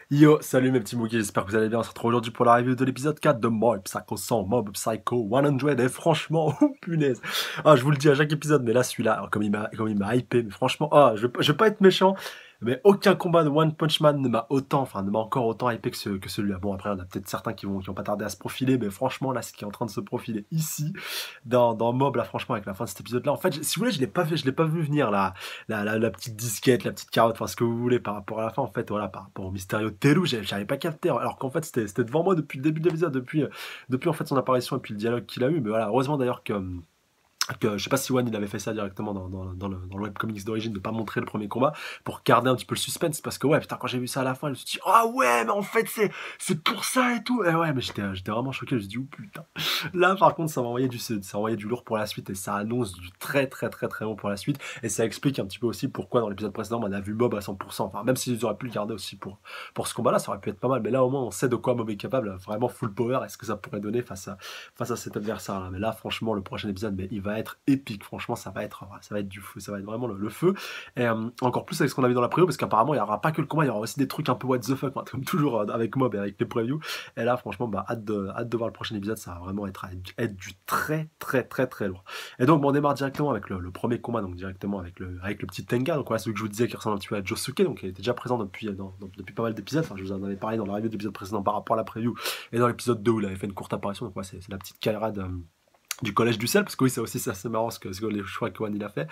Yo, salut mes petits mookies, j'espère que vous allez bien. On se retrouve aujourd'hui pour la review de l'épisode 4 de Mob Psycho 100, Mob Psycho 100. Et franchement, oh punaise. Ah, je vous le dis à chaque épisode, mais là, celui-là, alors, comme il m'a hypé, mais franchement, je vais pas être méchant, mais aucun combat de One Punch Man ne m'a encore autant hypé que celui-là. Bon, après, on a peut-être certains qui vont pas tarder à se profiler, mais franchement, là, ce qui est en train de se profiler ici, dans Mob, là, franchement, avec la fin de cet épisode-là, en fait, si vous voulez, je l'ai pas vu venir, là la petite disquette, la petite carotte, enfin ce que vous voulez par rapport à la fin, en fait, voilà, par rapport au Mysterio Teru, j'avais pas capté, alors qu'en fait c'était devant moi depuis le début de l'épisode, depuis en fait son apparition et puis le dialogue qu'il a eu, mais voilà, heureusement d'ailleurs que je sais pas si One il avait fait ça directement dans le webcomics d'origine de pas montrer le premier combat pour garder un petit peu le suspense parce que ouais putain quand j'ai vu ça à la fin je me suis dit ah ouais mais en fait c'est pour ça et tout et ouais mais j'étais vraiment choqué je me suis dit oh putain là par contre ça m'a envoyé du lourd pour la suite et ça annonce du très très très très bon pour la suite et ça explique un petit peu aussi pourquoi dans l'épisode précédent on a vu Mob à 100%, enfin même s'ils auraient pu le garder aussi pour ce combat là ça aurait pu être pas mal mais là au moins on sait de quoi Mob est capable vraiment full power est-ce que ça pourrait donner face à cet adversaire-là. Mais là, franchement, le prochain épisode, mais il va être épique. Franchement, ça va être du feu, ça va être vraiment le feu. Et encore plus avec ce qu'on a vu dans la preview, parce qu'apparemment, il n'y aura pas que le combat, il y aura aussi des trucs un peu what the fuck, hein, comme toujours avec Mob et avec les previews. Et là, franchement, bah, hâte de voir le prochain épisode. Ça va vraiment être du très, très, très, très lourd. Et donc, bon, on démarre directement avec le premier combat, donc directement avec le petit Tenga. Donc, voilà, celui que je vous disais qui ressemble un petit peu à Josuke, donc il était déjà présent depuis pas mal d'épisodes. Enfin, je vous en avais parlé dans la review de l'épisode précédent par rapport à la preview et dans l'épisode 2 où il avait fait une courte apparition. Donc, ouais, c'est la petite camarade du collège du sel parce que oui ça aussi c'est assez marrant ce que les choix que One il a fait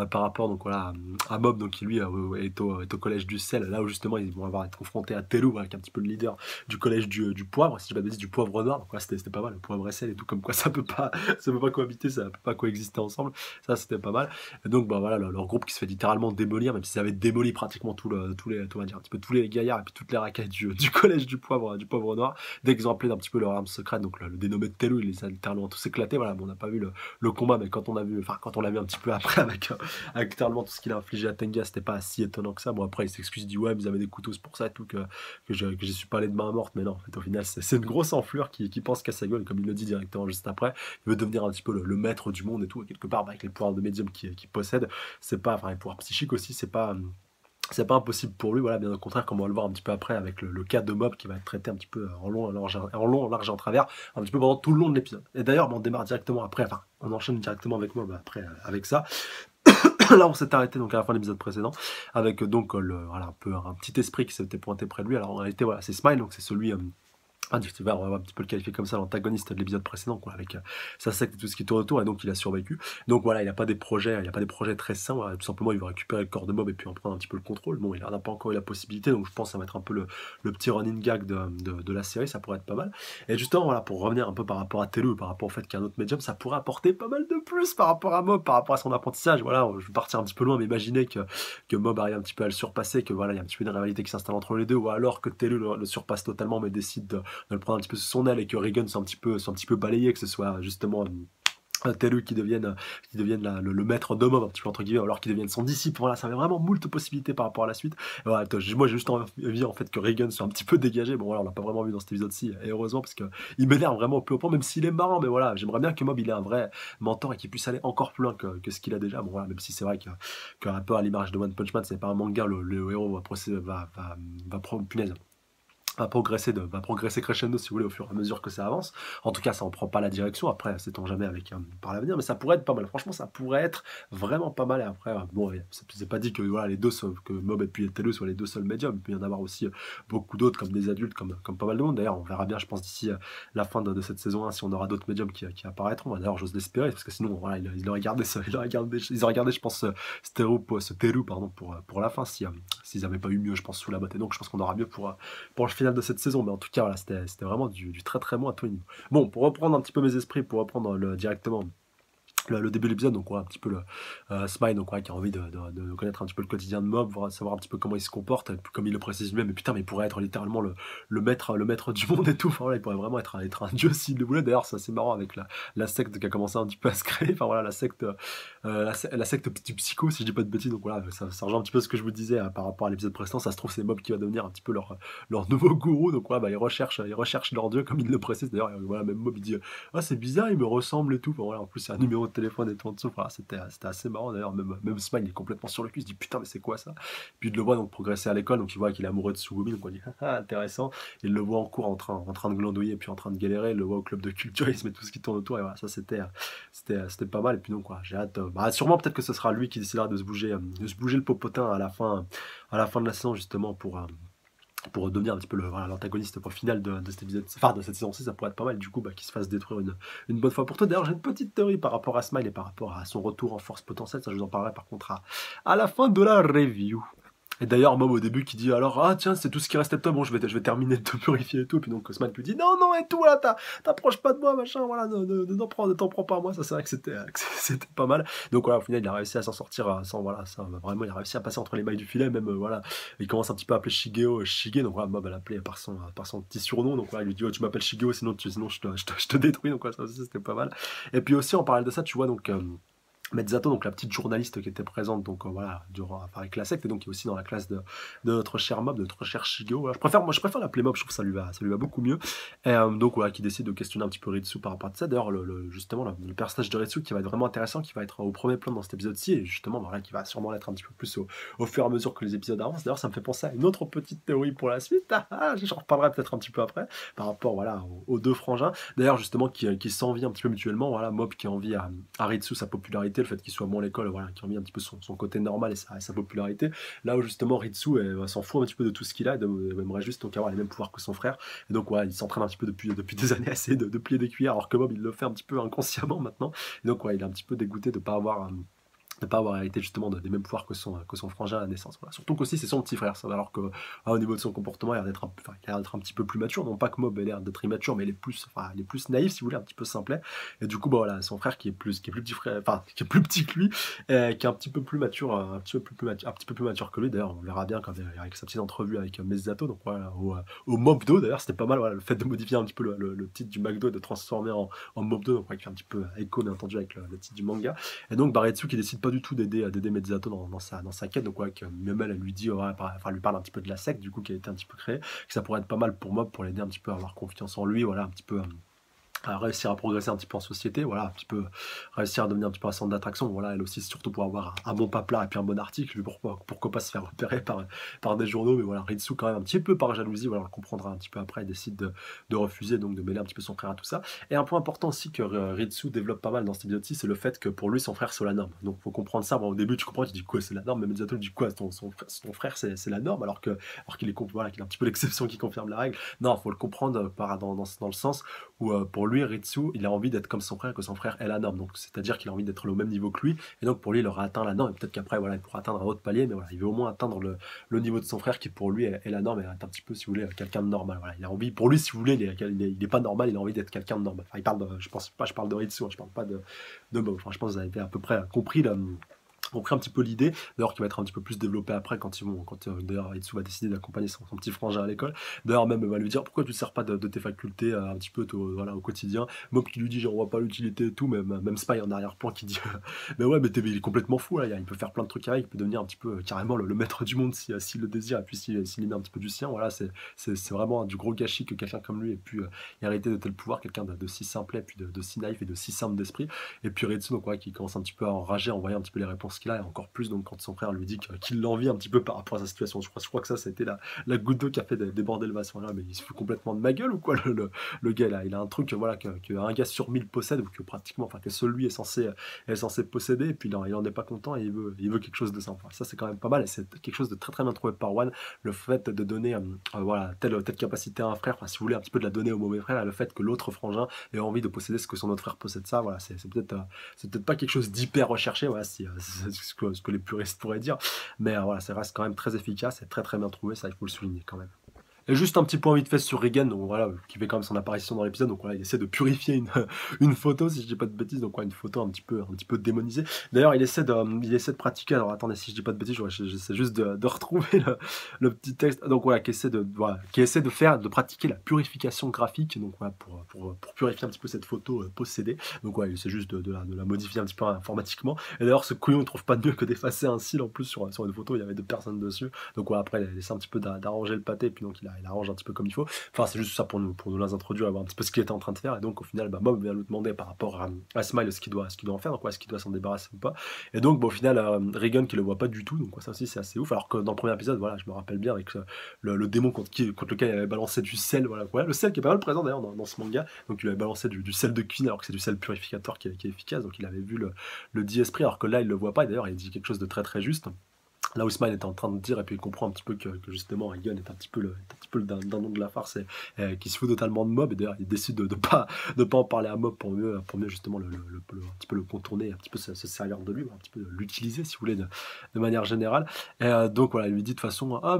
par rapport donc voilà à Mob donc qui lui est au collège du sel là où justement ils vont avoir être confrontés à Telou voilà, qui est un petit peu le leader du collège du poivre si je ne pas du poivre noir donc voilà, c'était pas mal le poivre et sel et tout comme quoi ça peut pas cohabiter ça peut pas coexister ensemble ça c'était pas mal et donc bah voilà leur groupe qui se fait littéralement démolir même s'ils avaient démoli pratiquement on va dire un petit peu tous les gaillards et puis toutes les racailles du collège du poivre noir dès qu'ils ont appelé d'un petit peu leur arme secrète donc le dénommé de Telou il les a littéralement tous éclatés voilà bon, on n'a pas vu le combat, mais quand on l'a vu un petit peu après avec littéralement tout ce qu'il a infligé à Tenga, c'était pas si étonnant que ça. Bon, après, il s'excuse, il dit ouais, mais ils avaient des couteaux, c'est pour ça et tout, que j'y suis pas allé de main morte, mais non, en fait, au final, c'est une grosse enflure qui pense qu'à sa gueule, comme il le dit directement juste après. Il veut devenir un petit peu le maître du monde et tout, et quelque part, bah, avec les pouvoirs de médium qu'il possède, c'est pas, enfin, les pouvoirs psychiques aussi, c'est pas impossible pour lui, voilà, bien au contraire, comme on va le voir un petit peu après avec le cas de Mob qui va être traité un petit peu en large et en travers, un petit peu pendant tout le long de l'épisode. Et d'ailleurs, bon, on démarre directement après, enfin, on enchaîne directement avec Mob après, avec ça. Là, on s'est arrêté donc à la fin de l'épisode précédent avec voilà, un peu un petit esprit qui s'était pointé près de lui. Alors en réalité, voilà, c'est Smile, donc c'est celui on va un petit peu le qualifier comme ça, l'antagoniste de l'épisode précédent, quoi, avec sa secte et tout ce qui tourne autour, et donc il a survécu. Donc voilà, il n'y a pas des projets très sains, voilà, tout simplement il va récupérer le corps de Mob et puis en prendre un petit peu le contrôle. Bon, il n'en a pas encore eu la possibilité, donc je pense que ça va être un peu le petit running gag de la série, ça pourrait être pas mal. Et justement, voilà, pour revenir un peu par rapport à Telu, par rapport au fait qu'il y a un autre médium, ça pourrait apporter pas mal de plus par rapport à Mob, par rapport à son apprentissage. Voilà, je vais partir un petit peu loin, mais imaginez que Mob arrive un petit peu à le surpasser, que voilà, il y a un petit peu une rivalité qui s'installe entre les deux, ou alors que Telu le surpasse totalement, mais décide de le prendre un petit peu sous son aile et que Reagan soit un petit peu balayé, que ce soit justement Teru qui devienne le maître d'homme un petit peu entre guillemets alors qu'il devienne son disciple voilà ça avait vraiment moult possibilités par rapport à la suite et voilà, moi j'ai juste envie en fait que Reagan soit un petit peu dégagé bon voilà on l'a pas vraiment vu dans cet épisode-ci et heureusement parce que il m'énerve vraiment au plus haut point même s'il est marrant mais voilà j'aimerais bien que Mob il ait un vrai mentor et qu'il puisse aller encore plus loin que ce qu'il a déjà bon voilà même si c'est vrai qu'un peu à l'image de One Punch Man c'est pas un manga le héros punaise va progresser crescendo si vous voulez au fur et à mesure que ça avance. En tout cas, ça en prend pas la direction. Après, sait-on jamais avec par l'avenir, mais ça pourrait être pas mal. Franchement, ça pourrait être vraiment pas mal. Et après, bon, c'est pas dit que voilà les deux que Mob et puis Telo soient les deux seuls médiums. Il peut y en avoir aussi beaucoup d'autres comme des adultes, comme pas mal de monde. D'ailleurs, on verra bien, je pense d'ici la fin de cette saison 1 si on aura d'autres médiums qui apparaîtront. D'ailleurs, j'ose l'espérer parce que sinon, voilà, il aurait gardé ça, ils auraient gardé, je pense, ce Teru, pardon, pour la fin si s'ils avaient pas eu mieux, je pense, sous la botte. Et donc, je pense qu'on aura mieux pour le final de cette saison. Mais en tout cas, voilà, c'était vraiment du très très bon à tous les niveaux. Bon, pour reprendre un petit peu mes esprits, pour reprendre directement le début de l'épisode, donc ouais, un petit peu le Smile, donc ouais, qui a envie de connaître un petit peu le quotidien de Mob, savoir un petit peu comment il se comporte, et puis, comme il le précise lui-même, mais putain, mais il pourrait être littéralement le maître du monde et tout, enfin voilà, il pourrait vraiment être un dieu s'il le voulait, d'ailleurs c'est assez marrant avec la secte qui a commencé un petit peu à se créer, enfin voilà, la secte du psycho, si je dis pas de bêtises, donc voilà, ça rejoint un petit peu ce que je vous disais par rapport à l'épisode précédent, ça se trouve c'est Mob qui va devenir un petit peu leur nouveau gourou, donc voilà, bah, ils recherchent leur dieu, comme il le précise, d'ailleurs, voilà, même Mob il dit, ah c'est bizarre, il me ressemble et tout, enfin, voilà, en plus c'est un numéro de téléphone et tout en dessous. Voilà, c'était assez marrant d'ailleurs. Même Smile, il est complètement sur le cul. Il se dit putain, mais c'est quoi ça? Puis il le voit donc progresser à l'école. Donc il voit qu'il est amoureux de Sugumi. Donc on dit ah, intéressant. Il le voit en cours en train de glandouiller, puis en train de galérer. Il le voit au club de culturisme et tout ce qui tourne autour. Et voilà, ça c'était pas mal. Et puis donc, voilà, j'ai hâte. Bah, sûrement, peut-être que ce sera lui qui décidera de se bouger le popotin à la fin de la saison, justement, pour devenir un petit peu voilà, l'antagoniste final de cet épisode, enfin de cette saison-ci. Ça pourrait être pas mal, du coup, bah, qu'il se fasse détruire une bonne fois pour toutes. D'ailleurs, j'ai une petite théorie par rapport à Smile et par rapport à son retour en force potentielle. Ça, je vous en parlerai par contre à la fin de la review. Et d'ailleurs, Mob au début qui dit alors, ah tiens, c'est tout ce qui restait de toi, bon, je vais terminer de te purifier et tout. Et puis donc, Osman lui dit non, non, et tout, là, t'approches pas de moi, machin, voilà, ne t'en prends pas à moi. Ça, c'est vrai que c'était pas mal. Donc voilà, au final, il a réussi à s'en sortir sans, voilà, ça, vraiment, il a réussi à passer entre les mailles du filet, même, voilà. Il commence un petit peu à appeler Shigeo Shige, donc voilà, Mob, elle l'appelait par son petit surnom. Donc voilà, il lui dit, oh, tu m'appelles Shigeo, sinon je te détruis. Donc voilà, ça aussi, c'était pas mal. Et puis aussi, en parallèle de ça, tu vois, donc. Mezzato, donc la petite journaliste qui était présente donc voilà avec la secte et donc qui est aussi dans la classe de notre cher Mob, de notre cher Shigeo. Voilà, je préfère l'appeler Mob, je trouve que ça lui va beaucoup mieux. Et donc voilà, qui décide de questionner un petit peu Ritsu par rapport à ça. D'ailleurs justement le personnage de Ritsu qui va être vraiment intéressant, qui va être au premier plan dans cet épisode-ci et justement voilà, qui va sûrement l'être un petit peu plus au fur et à mesure que les épisodes avancent. D'ailleurs ça me fait penser à une autre petite théorie pour la suite. J'en reparlerai peut-être un petit peu après par rapport voilà aux deux frangins. D'ailleurs justement qui s'envient un petit peu mutuellement. Voilà, Mob qui envie à Ritsu sa popularité, le fait qu'il soit bon à l'école, voilà, qui a mis un petit peu son côté normal et sa popularité. Là où justement Ritsu s'en fout un petit peu de tout ce qu'il a, il aimerait juste donc avoir les mêmes pouvoirs que son frère. Et donc voilà, il s'entraîne un petit peu depuis des années à essayer de plier des cuillères, alors que Mob il le fait un petit peu inconsciemment maintenant. Et donc il est un petit peu dégoûté de ne pas avoir hérité justement des mêmes pouvoirs que son frangin à la naissance. Voilà. Surtout qu'aussi c'est son petit frère, ça, alors que au niveau de son comportement, il a l'air d'être un petit peu plus mature. Non pas que Mob ait l'air d'être immature, mais il est plus naïf, si vous voulez, un petit peu simplet. Et du coup, bah, voilà, son frère qui est plus petit frère, enfin qui est plus petit que lui, qui est un petit peu plus mature, un petit peu plus mature que lui. D'ailleurs, on verra bien avec sa petite entrevue avec Mezzato, donc voilà, au Mobdo. D'ailleurs, c'était pas mal, voilà, le fait de modifier un petit peu le titre du McDo et de transformer en Mobdo, donc qui fait un petit peu écho, bien entendu, avec le titre du manga. Et donc Baretsu qui décide pas du tout d'aider Mezzato dans sa quête, donc ouais, que même elle lui dit, ouais, lui parle un petit peu de la secte du coup qui a été un petit peu créée, que ça pourrait être pas mal pour Mob pour l'aider un petit peu à avoir confiance en lui, voilà, un petit peu à réussir à progresser un petit peu en société, voilà, un petit peu réussir à devenir un petit peu un centre d'attraction, voilà, elle aussi surtout pour avoir un bon paplard et puis un bon article, pourquoi pas se faire repérer par des journaux, mais voilà, Ritsu quand même un petit peu par jalousie, voilà, on le comprendra un petit peu après, il décide de refuser, donc de mêler un petit peu son frère à tout ça. Et un point important aussi que Ritsu développe pas mal dans cet épisode-ci, c'est le fait que pour lui son frère c'est la norme, donc faut comprendre ça. Bon, au début tu comprends, tu dis quoi c'est la norme, mais Mezzato dit quoi ton frère c'est la norme, alors qu'il est voilà, qu'il est un petit peu l'exception qui confirme la règle. Non, faut le comprendre dans le sens où pour lui, Ritsu, il a envie d'être comme son frère, que son frère est la norme. Donc, c'est-à-dire qu'il a envie d'être au même niveau que lui. Et donc, pour lui, il aura atteint la norme. Et peut-être qu'après, voilà, il pourra atteindre un autre palier. Mais voilà, il veut au moins atteindre le niveau de son frère, qui pour lui est la norme et est un petit peu, si vous voulez, quelqu'un de normal. Voilà, il a envie, pour lui, si vous voulez, il est pas normal, il a envie d'être quelqu'un de normal. Enfin, je parle de Ritsu, je parle pas de Bob. Enfin, je pense que vous avez à peu près compris un petit peu l'idée, d'ailleurs qui va être un petit peu plus développée après quand d'ailleurs Itsu va décider d'accompagner son petit frangin à l'école. D'ailleurs même va lui dire pourquoi tu ne sers pas de tes facultés un petit peu voilà, au quotidien. Mob qui lui dit j'en vois pas l'utilité et tout, même Spy en arrière-plan qui dit mais ouais mais il est complètement fou là, il peut faire plein de trucs avec, il peut devenir un petit peu carrément le maître du monde s'il le désire et puis s'il y met un petit peu du sien. Voilà, c'est vraiment du gros gâchis que quelqu'un comme lui ait pu hériter de tel pouvoir, quelqu'un de si simple et puis de si naïf et de si simple d'esprit. Et puis Ritsu donc ouais, qui commence un petit peu à enrager en voyant un petit peu les réponses qu'il a, et encore plus donc quand son frère lui dit qu'il l'envie un petit peu par rapport à sa situation. Je crois que ça a été la goutte d'eau qui a fait déborder le vase. Voilà, mais il se fout complètement de ma gueule ou quoi le gars là, il a un truc voilà qu'un gars sur 1000 possède, ou que pratiquement, enfin que seul lui est censé posséder, et puis il en est pas content et il veut quelque chose de ça. Enfin, ça c'est quand même pas mal, et c'est quelque chose de très très bien trouvé par One, le fait de donner voilà telle capacité à un frère, enfin si vous voulez un petit peu de la donner au mauvais frère, le fait que l'autre frangin ait envie de posséder ce que son autre frère possède, ça voilà, c'est peut-être pas quelque chose d'hyper recherché, voilà, c'est ce que les puristes pourraient dire, mais voilà, ça reste quand même très efficace et très très bien trouvé, ça il faut le souligner quand même. Et juste un petit point vite fait sur Regan, donc voilà, qui fait quand même son apparition dans l'épisode. Donc voilà, il essaie de purifier une photo, si je dis pas de bêtises, donc une photo un petit peu démonisée. D'ailleurs, il essaie de pratiquer. Alors attendez, si je dis pas de bêtises, j'essaie juste de retrouver le petit texte. Donc voilà, qui essaie de pratiquer la purification graphique. Donc voilà, pour purifier un petit peu cette photo possédée. Donc voilà, il essaie juste de la modifier un petit peu informatiquement. Et d'ailleurs, ce couillon, il trouve pas de mieux que d'effacer un cil en plus sur une photo. Il y avait 2 personnes dessus. Donc voilà, après, il a laissé un petit peu d'arranger le pâté, et puis donc il a il arrange un petit peu comme il faut. Enfin, c'est juste ça pour nous les introduire, voir un petit peu ce qu'il était en train de faire. Et donc, au final, bah, Mob vient lui demander par rapport à Smile ce qu'il doit en faire, donc est-ce qu'il doit s'en débarrasser ou pas. Et donc, bon, au final, Regan qui le voit pas du tout, donc ça aussi, c'est assez ouf. Alors que dans le premier épisode, voilà, je me rappelle bien avec le démon contre lequel il avait balancé du sel, voilà, le sel qui est pas mal présent d'ailleurs dans ce manga. Donc, il avait balancé du sel de cuisine alors que c'est du sel purificateur qui est efficace. Donc, il avait vu le dit esprit, alors que là, il le voit pas. Et d'ailleurs, il dit quelque chose de très très juste. Là où Smile était en train de dire, et puis il comprend un petit peu que justement Egon est un petit peu le dindon de la farce et qui se fout totalement de Mob, et d'ailleurs il décide de pas en parler à Mob pour mieux justement un petit peu le contourner, un petit peu se servir de lui, un petit peu l'utiliser si vous voulez de manière générale. Et donc voilà, il lui dit de toute façon, ah,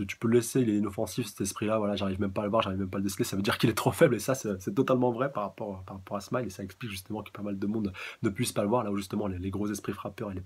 tu peux le laisser, il est inoffensif cet esprit-là, voilà, j'arrive même pas à le voir, j'arrive même pas à le déceler, ça veut dire qu'il est trop faible, et ça c'est totalement vrai par rapport à Smile, et ça explique justement que pas mal de monde ne puisse pas le voir, là où justement les gros esprits frappeurs et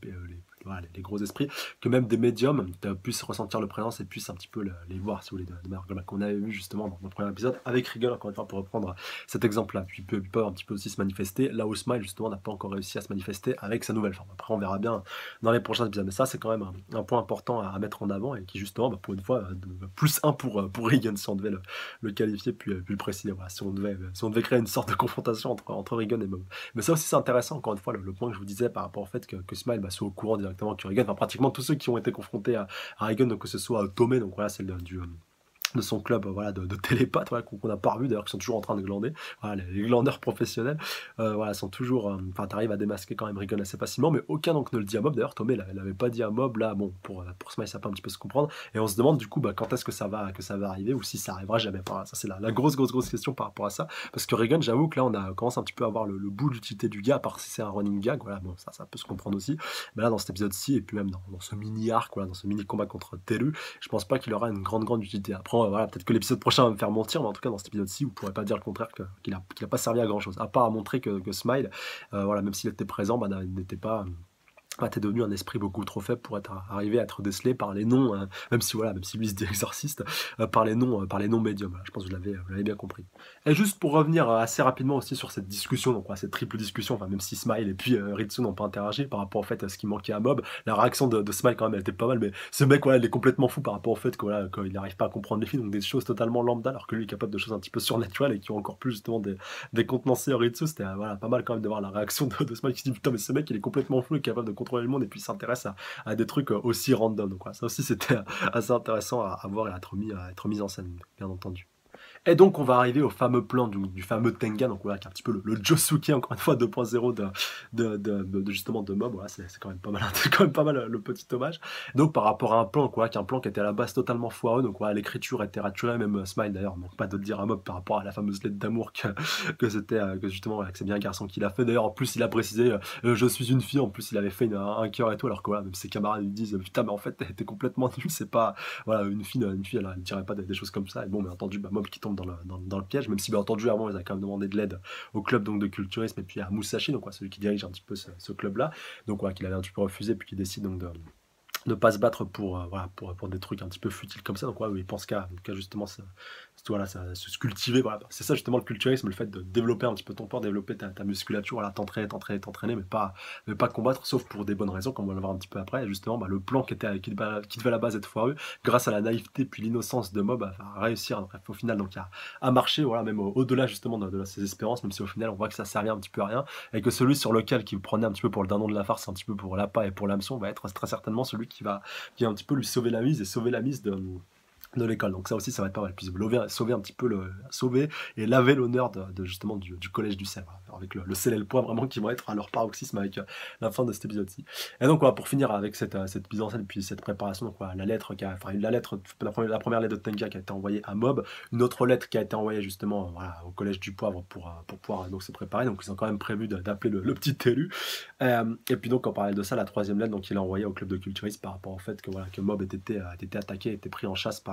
voilà, les gros esprits, que même des médiums puissent ressentir le présence et puissent un petit peu les voir, si vous voulez, de manière globale, qu'on avait vu justement dans le premier épisode avec Regal, encore une fois, pour reprendre cet exemple-là. Puis ils peuvent un petit peu aussi se manifester, là où Smile, justement, n'a pas encore réussi à se manifester avec sa nouvelle forme. Après, on verra bien dans les prochains épisodes. Mais ça, c'est quand même un point important à mettre en avant et qui, justement, pour une fois, plus un pour Regan, si on devait le qualifier, puis le préciser. Voilà, si on devait créer une sorte de confrontation entre Regan et Mob. Mais ça aussi, c'est intéressant, encore une fois, le point que je vous disais par rapport au fait que Smile soit au courant directement que Regan, enfin, pratiquement tous ceux qui ont été confrontés à Regan, donc que ce soit Tomé, donc voilà, c'est de son club, voilà, de télépathes, voilà, qu'on n'a pas revu d'ailleurs, qui sont toujours en train de glander, voilà, les glandeurs professionnels, voilà, sont toujours, enfin, t'arrives à démasquer quand même Regan assez facilement, mais aucun donc ne le dit à Mob. D'ailleurs, Tomé l'avait pas dit à Mob, là, bon, pour Smile, ça peut un petit peu se comprendre, et on se demande du coup, bah, quand est-ce que ça va arriver, ou si ça arrivera jamais. Enfin, ça c'est la grosse question par rapport à ça, parce que Regan, j'avoue que là, on commence un petit peu à voir le bout de l'utilité du gars, à part si c'est un running gag, voilà, bon, ça peut se comprendre aussi, mais là, dans cet épisode-ci, et puis même dans ce mini-arc, voilà, dans ce mini-combat contre Telu, je pense pas qu'il aura une grande utilité. Après, voilà, peut-être que l'épisode prochain va me faire mentir, mais en tout cas, dans cet épisode-ci, vous pourrez pas dire le contraire, qu'il a pas servi à grand-chose, à part à montrer que Smile, voilà, même s'il était présent, bah, n'était pas... t'es devenu un esprit beaucoup trop faible pour arriver à être décelé par les noms, même si lui se dit exorciste, par les noms médiums. Voilà, je pense que vous l'avez bien compris. Et juste pour revenir assez rapidement aussi sur cette discussion, donc cette triple discussion, enfin même si Smile et puis Ritsu n'ont pas interagi par rapport au fait à ce qui manquait à Mob, la réaction de Smile quand même elle était pas mal, mais ce mec voilà, il est complètement fou par rapport au fait que voilà, qu'il n'arrive pas à comprendre les films, donc des choses totalement lambda, alors que lui est capable de choses un petit peu surnaturelles et qui ont encore plus justement des contenancés Ritsu. C'était voilà, pas mal quand même de voir la réaction de Smile qui se dit putain mais ce mec il est complètement fou, il est capable de contrôler le monde et puis s'intéresse à des trucs aussi random. Donc voilà, ça aussi c'était assez intéressant à voir et à être mis en scène, bien entendu. Et donc on va arriver au fameux plan du fameux Tenga, donc voilà, qui est un petit peu le Josuke encore une fois 2.0 justement de Mob. Voilà, c'est quand même pas mal, c'est quand même pas mal le petit hommage. Donc par rapport à un plan qui est un plan qui était à la base totalement foireux, donc voilà, l'écriture était raturée, même Smile d'ailleurs, donc pas de le dire à Mob par rapport à la fameuse lettre d'amour que c'était que justement que c'est bien un garçon qui l'a fait. D'ailleurs en plus il a précisé je suis une fille, en plus il avait fait un cœur et tout, alors que voilà, même ses camarades lui disent putain mais en fait t'es complètement nul, c'est pas voilà une fille elle dirait pas des choses comme ça. Et bon bien entendu Mob qui tombe dans le piège, même si bien entendu avant ils avaient quand même demandé de l'aide au club donc de culturisme et puis à Musashi, donc celui qui dirige un petit peu ce club là, donc qu'il avait un petit peu refusé puis qui décide donc de pas se battre voilà, pour des trucs un petit peu futiles comme ça, donc il pense qu'à justement voilà, se cultiver, voilà. C'est ça justement le culturisme, le fait de développer un petit peu ton corps, développer ta musculature, voilà, t'entraîner, mais pas combattre, sauf pour des bonnes raisons, comme on va le voir un petit peu après. Et justement le plan qui devait à la base être foireux, grâce à la naïveté puis l'innocence de Mob, va réussir bref, au final donc à marcher, voilà, même au-delà justement de ses espérances, même si au final on voit que ça servait un petit peu à rien, et que celui sur lequel qui prenait un petit peu pour le dindon de la farce, un petit peu pour l'appât et pour l'hameçon, va être très certainement celui qui va un petit peu lui sauver la mise de l'école. Donc ça aussi ça va être pas mal, puis sauver un petit peu sauver et laver l'honneur justement du collège du sel, voilà, avec le sel et le poivre vraiment qui vont être à leur paroxysme avec la fin de cet épisode-ci. Et donc voilà, pour finir avec cette mise en scène puis cette préparation, donc voilà, la lettre la première lettre de Tenga qui a été envoyée à Mob, une autre lettre qui a été envoyée justement voilà, au collège du poivre pour pouvoir donc se préparer, donc ils ont quand même prévu d'appeler le petit élu. Et puis donc en parallèle de ça, la troisième lettre donc il a envoyé au club de culturisme par rapport au fait que Mob a été attaqué, était pris en chasse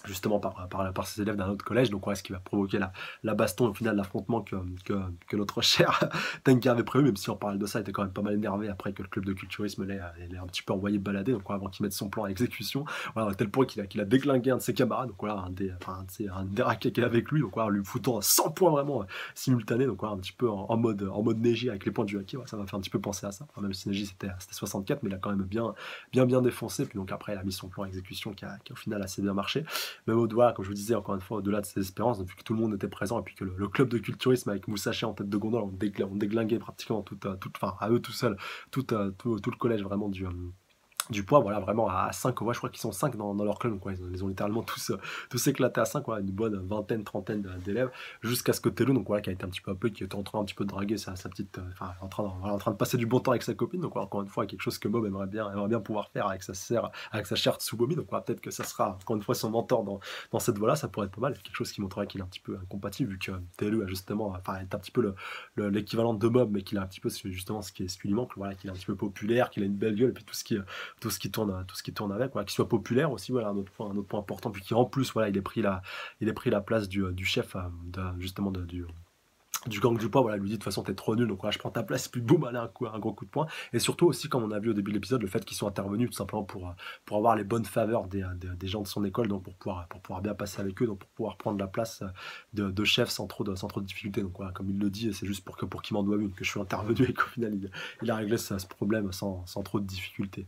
justement par ses élèves d'un autre collège, donc ce qui va provoquer la baston, au final l'affrontement que notre cher Tenka avait prévu, même si on parle de ça, il était quand même pas mal énervé après que le club de culturisme l'ait un petit peu envoyé balader, donc avant qu'il mette son plan à exécution, voilà, à tel point qu'il a déglingué un de ses camarades, donc voilà, un des raquets qu'il avait avec lui, donc voilà, lui foutant 100 points vraiment simultanés, donc voilà, un petit peu en mode Neji avec les points du hockey, voilà, ça m'a fait un petit peu penser à ça, enfin, même si Neji c'était 64, mais il a quand même bien défoncé, puis donc après il a mis son plan à exécution qui a au final assez bien marché. même au-delà, comme je vous disais encore une fois, au-delà de ses espérances, vu que tout le monde était présent et puis que le club de culturisme avec Moussachi en tête de gondole, on déglinguait pratiquement enfin, à eux tout seuls, tout le collège vraiment du poids, voilà, vraiment à 5, ouais, je crois qu'ils sont 5 dans leur club, donc ouais, ils ont littéralement tous éclaté à 5, voilà, une bonne vingtaine, trentaine d'élèves, jusqu'à ce que Telou, donc voilà, qui a été un petit peu un peu, qui était en train un petit peu de draguer sa petite, enfin, voilà, en train de passer du bon temps avec sa copine, donc voilà, encore une fois, quelque chose que Mob aimerait bien pouvoir faire avec sa chère Tsubomi, donc voilà, peut-être que ça sera, encore une fois, son mentor dans cette voie-là, ça pourrait être pas mal, quelque chose qui montrerait qu'il est un petit peu incompatible, vu que Telou a justement, enfin, est un petit peu l'équivalent de Mob, mais qu'il a un petit peu justement ce qui lui manque, voilà, qu'il est un petit peu populaire, qu'il a une belle gueule, et puis tout ce qui tourne avec, voilà, qu'il soit populaire aussi, voilà, un autre point important, puis qu'en plus, voilà, il ait pris la place du chef, justement, du gang du poids, voilà, il lui dit de toute façon t'es trop nul, donc voilà, je prends ta place, puis boum, allez, un gros coup de poing. Et surtout aussi, comme on a vu au début de l'épisode, le fait qu'ils soient intervenus tout simplement pour avoir les bonnes faveurs des gens de son école, donc pour pouvoir bien passer avec eux, donc pour pouvoir prendre la place de chef sans trop de difficulté. Donc voilà, comme il le dit, c'est juste pour qu'il m'en doive une, que je suis intervenu et qu'au final il a réglé ce problème sans trop de difficulté.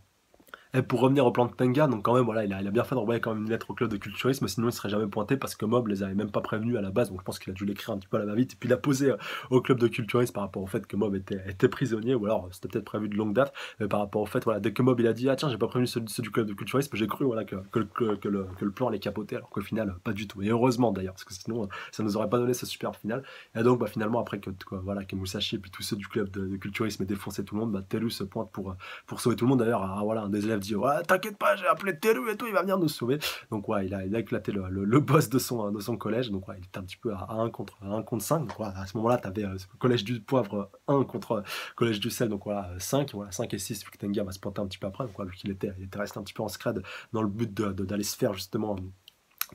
Et pour revenir au plan de Tenga, donc quand même, voilà, il a bien fait d'envoyer quand même une lettre au club de culturisme, sinon il serait jamais pointé parce que Mob les avait même pas prévenus à la base, donc je pense qu'il a dû l'écrire un petit peu à la va-vite, et puis il a posé au club de culturisme par rapport au fait que Mob était prisonnier, ou alors c'était peut-être prévu de longue date, mais par rapport au fait, voilà, dès que Mob il a dit, ah tiens, j'ai pas prévenu ceux du club de culturisme, j'ai cru, voilà, que le plan allait capoter, alors qu'au final, pas du tout. Et heureusement d'ailleurs, parce que sinon, ça nous aurait pas donné ce superbe final. Et donc, bah, finalement, après voilà, que Musashi et puis tous ceux du club de culturisme aient défoncé tout le monde, bah, Telu se pointe pour sauver tout le monde. D'ailleurs, voilà, un des élèves dit, ouais, t'inquiète pas, j'ai appelé Telu et tout, il va venir nous sauver. Donc ouais, il a éclaté le boss de son collège. Donc ouais, il était un petit peu à 1 contre 5. Donc voilà, à ce moment-là, tu avais le collège du poivre 1 contre collège du sel. Donc voilà, 5, voilà, 5 et 6, vu que Tenga va se pointer un petit peu après. Donc voilà, vu qu'il était resté un petit peu en scred dans le but d'aller se faire justement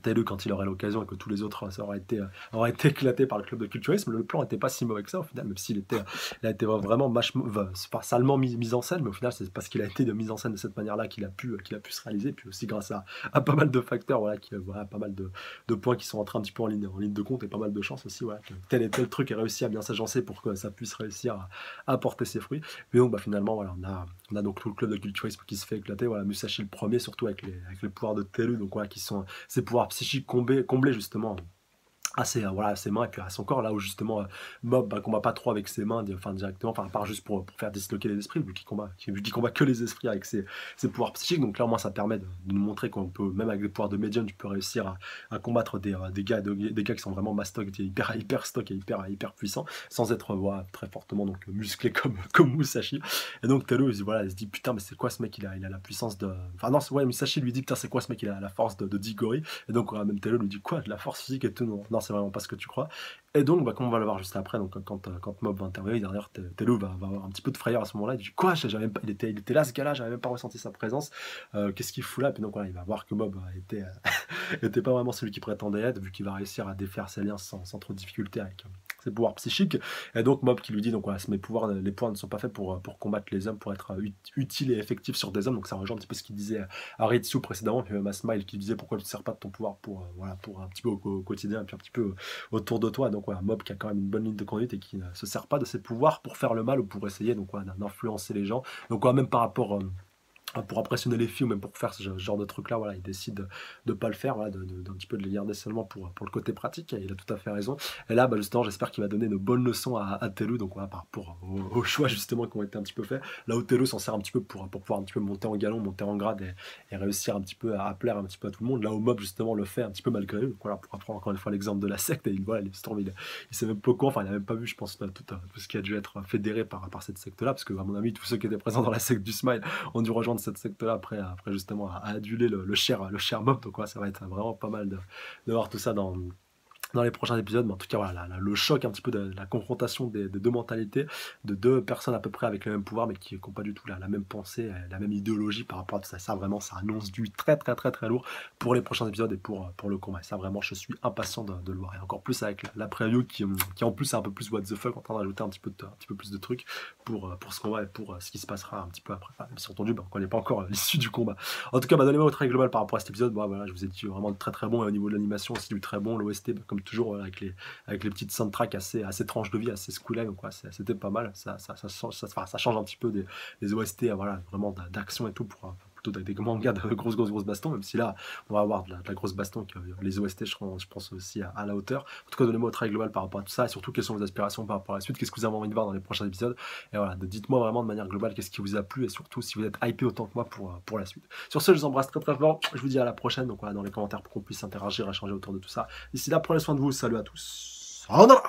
Taylor quand il aurait l'occasion et que tous les autres ça auraient été éclatés par le club de culturisme, le plan n'était pas si mauvais que ça au final, même il a été vraiment pas salement mis en scène, mais au final c'est parce qu'il a été de mise en scène de cette manière-là qu'il a pu se réaliser, puis aussi grâce à pas mal de facteurs, voilà, voilà, pas mal de points qui sont entrés un petit peu en ligne de compte et pas mal de chance aussi, voilà, que tel et tel truc ait réussi à bien s'agencer pour que ça puisse réussir à porter ses fruits. Mais donc bah, finalement voilà, on a donc tout le club de culturisme qui se fait éclater, voilà, Musashi le premier, surtout avec les pouvoirs de Telu, donc voilà, qui sont ses pouvoirs psychiques comblés justement à ses mains et puis à son corps, là où justement Mob combat pas trop avec ses mains, enfin directement, enfin à part juste pour faire disloquer les esprits, vu qu'il combat que les esprits avec ses pouvoirs psychiques. Donc là au moins ça permet de nous montrer qu'on peut, même avec des pouvoirs de médium, tu peux réussir à combattre des gars qui sont vraiment mastoc, hyper stock et hyper puissants, sans être voilà, très fortement donc musclés comme Musashi. Et donc Telo voilà, il se dit putain, mais c'est quoi ce mec, il a la puissance de, enfin non, ouais, Musashi lui dit putain, c'est quoi ce mec, il a la force de Digori. Et donc même Telo lui dit quoi, de la force physique et tout, non, c'est vraiment pas ce que tu crois. Et donc, bah, comme on va le voir juste après, donc quand Mob va intervenir, derrière, Tello va avoir un petit peu de frayeur à ce moment-là. Il dit quoi, j'avais même pas, il était là ce gars-là, j'avais même pas ressenti sa présence. Qu'est-ce qu'il fout là? Puis donc voilà, il va voir que Mob était pas vraiment celui qui prétendait être, vu qu'il va réussir à défaire ses liens sans trop de difficulté avec ses pouvoirs psychiques. Et donc Mob qui lui dit donc voilà, mes pouvoirs, les pouvoirs ne sont pas faits pour combattre les hommes, pour être utiles et effectifs sur des hommes. Donc ça rejoint un petit peu ce qu'il disait à Ritsu précédemment, puis même à Smile qui disait pourquoi tu ne sers pas de ton pouvoir pour voilà, pour un petit peu au quotidien, puis un petit peu autour de toi. Donc voilà, Mob qui a quand même une bonne ligne de conduite et qui ne se sert pas de ses pouvoirs pour faire le mal ou pour essayer donc voilà, d'influencer les gens. Donc voilà, même par rapport pour impressionner les filles ou même pour faire ce genre de truc là, voilà, il décide de pas le faire, voilà, d'un petit peu de les garder seulement pour le côté pratique, et il a tout à fait raison. Et là bah, justement j'espère qu'il va donner une bonne leçon à Telou, donc voilà, par rapport aux choix justement qui ont été un petit peu faits, là où Telou s'en sert un petit peu pour pouvoir un petit peu monter en galon, monter en grade et réussir un petit peu à plaire un petit peu à tout le monde, là où Mob justement le fait un petit peu malgré lui. Donc voilà, pour prendre encore une fois l'exemple de la secte, et voilà, il sait même pas quoi, enfin il a même pas vu je pense tout ce qui a dû être fédéré par cette secte là, parce que à mon avis tous ceux qui étaient présents dans la secte du Smile ont dû rejoindre cette secte-là après justement à aduler le cher Mob. Donc ouais, ça va être vraiment pas mal de voir tout ça dans les prochains épisodes, mais en tout cas voilà, le choc un petit peu de la confrontation des deux mentalités, de deux personnes à peu près avec le même pouvoir mais qui n'ont pas du tout la même pensée, la même idéologie par rapport à tout ça. Ça vraiment, ça annonce du très très très très lourd pour les prochains épisodes et pour le combat. Et ça vraiment, je suis impatient de le voir. Et encore plus avec la preview qui en plus est un peu plus what the fuck, en train d'ajouter un petit peu plus de trucs pour ce combat et pour ce qui se passera un petit peu après. Enfin, bien entendu, on ne connaît pas encore l'issue du combat. En tout cas, donnez-moi votre avis global par rapport à cet épisode. Bon, voilà, je vous ai dit vraiment très très bon, et au niveau de l'animation aussi du très bon, l'OST comme toujours, voilà, avec les petites soundtracks assez tranches de vie, assez school, donc ouais, c'était pas mal. Ça change un petit peu des OST, voilà, vraiment d'action et tout, pour plutôt des mangas de grosses baston, même si là, on va avoir de la grosse baston, que les OST seront, je pense, aussi à la hauteur. En tout cas, donnez-moi votre avis global par rapport à tout ça, et surtout, quelles sont vos aspirations par rapport à la suite, qu'est-ce que vous avez envie de voir dans les prochains épisodes, et voilà, dites-moi vraiment de manière globale qu'est-ce qui vous a plu, et surtout si vous êtes hypé autant que moi pour la suite. Sur ce, je vous embrasse très fort, je vous dis à la prochaine, donc voilà, dans les commentaires pour qu'on puisse interagir, échanger autour de tout ça. D'ici là, prenez soin de vous, salut à tous. Sayonara.